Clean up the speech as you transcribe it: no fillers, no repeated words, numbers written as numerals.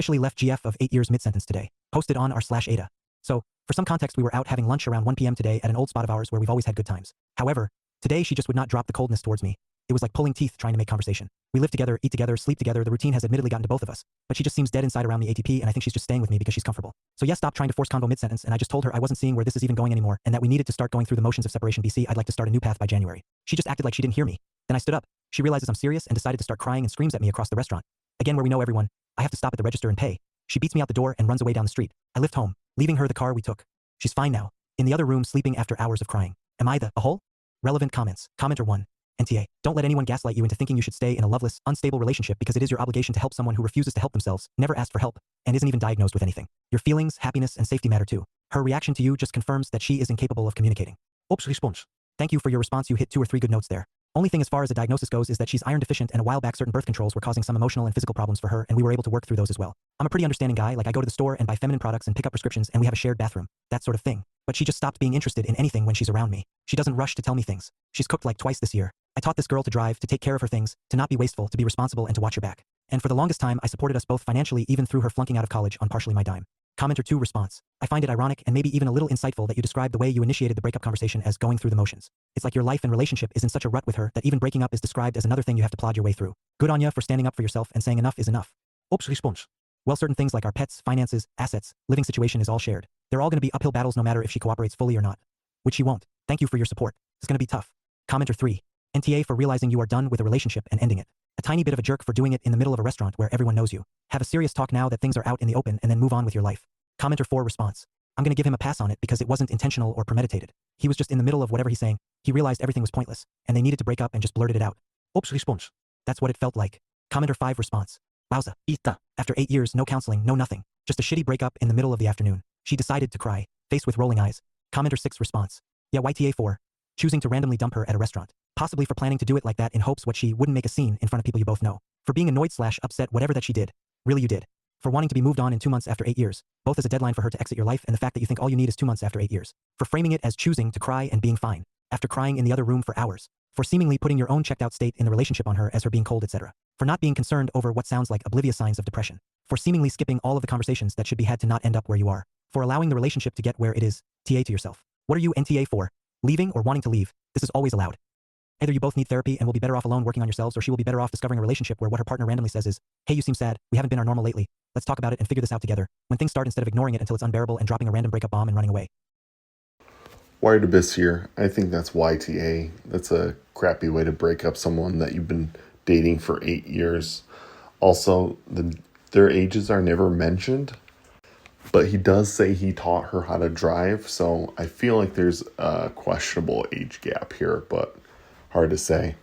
officially left GF of 8 years mid-sentence today. Posted on r/AITAH. So, for some context, we were out having lunch around 1 p.m. today at an old spot of ours where we've always had good times. However, today she just would not drop the coldness towards me. It was like pulling teeth trying to make conversation. We live together, eat together, sleep together. The routine has admittedly gotten to both of us, but she just seems dead inside around the ATP, and I think she's just staying with me because she's comfortable. So yes, stop trying to force convo mid-sentence, and I just told her I wasn't seeing where this is even going anymore, and that we needed to start going through the motions of separation. BC, I'd like to start a new path by January. She just acted like she didn't hear me. Then I stood up. She realizes I'm serious and decided to start crying and screams at me across the restaurant. Again, where we know everyone, I have to stop at the register and pay. She beats me out the door and runs away down the street. I lift home, leaving her the car we took. She's fine now, in the other room sleeping after hours of crying. Am I the a-hole? Relevant comments. Commenter 1. NTA. Don't let anyone gaslight you into thinking you should stay in a loveless, unstable relationship because it is your obligation to help someone who refuses to help themselves, never asked for help, and isn't even diagnosed with anything. Your feelings, happiness, and safety matter too. Her reaction to you just confirms that she is incapable of communicating. Oops, response. Thank you for your response. You hit 2 or 3 good notes there. Only thing as far as a diagnosis goes is that she's iron deficient, and a while back certain birth controls were causing some emotional and physical problems for her, and we were able to work through those as well. I'm a pretty understanding guy, like I go to the store and buy feminine products and pick up prescriptions, and we have a shared bathroom, that sort of thing. But she just stopped being interested in anything when she's around me. She doesn't rush to tell me things. She's cooked like twice this year. I taught this girl to drive, to take care of her things, to not be wasteful, to be responsible, and to watch her back. And for the longest time I supported us both financially, even through her flunking out of college on partially my dime. Commenter 2 response. I find it ironic and maybe even a little insightful that you describe the way you initiated the breakup conversation as going through the motions. It's like your life and relationship is in such a rut with her that even breaking up is described as another thing you have to plod your way through. Good on ya for standing up for yourself and saying enough is enough. Oops, response. Well, certain things like our pets, finances, assets, living situation is all shared. They're all going to be uphill battles no matter if she cooperates fully or not. Which she won't. Thank you for your support. It's going to be tough. Commenter 3. NTA for realizing you are done with a relationship and ending it. A tiny bit of a jerk for doing it in the middle of a restaurant where everyone knows you. Have a serious talk now that things are out in the open and then move on with your life. Commenter 4 response. I'm going to give him a pass on it because it wasn't intentional or premeditated. He was just in the middle of whatever he's saying. He realized everything was pointless, and they needed to break up and just blurted it out. Oops, response. That's what it felt like. Commenter 5 response. Wowza. AITAH. After 8 years, no counseling, no nothing. Just a shitty breakup in the middle of the afternoon. She decided to cry, faced with rolling eyes. Commenter 6 response. Yeah, YTA 4. Choosing to randomly dump her at a restaurant. Possibly for planning to do it like that in hopes what she wouldn't make a scene in front of people you both know. For being annoyed/upset whatever that she did. Really you did. For wanting to be moved on in 2 months after 8 years, both as a deadline for her to exit your life and the fact that you think all you need is 2 months after 8 years. For framing it as choosing to cry and being fine, after crying in the other room for hours. For seemingly putting your own checked out state in the relationship on her as her being cold, etc. For not being concerned over what sounds like oblivious signs of depression. For seemingly skipping all of the conversations that should be had to not end up where you are. For allowing the relationship to get where it is, TA to yourself. What are you NTA for? Leaving or wanting to leave? This is always allowed. Either you both need therapy and will be better off alone working on yourselves, or she will be better off discovering a relationship where what her partner randomly says is, hey, you seem sad, we haven't been our normal lately, let's talk about it and figure this out together. When things start, instead of ignoring it until it's unbearable and dropping a random breakup bomb and running away. Wired Abyss here. I think that's YTA. That's a crappy way to break up someone that you've been dating for 8 years. Also, their ages are never mentioned, but he does say he taught her how to drive, so I feel like there's a questionable age gap here, but hard to say.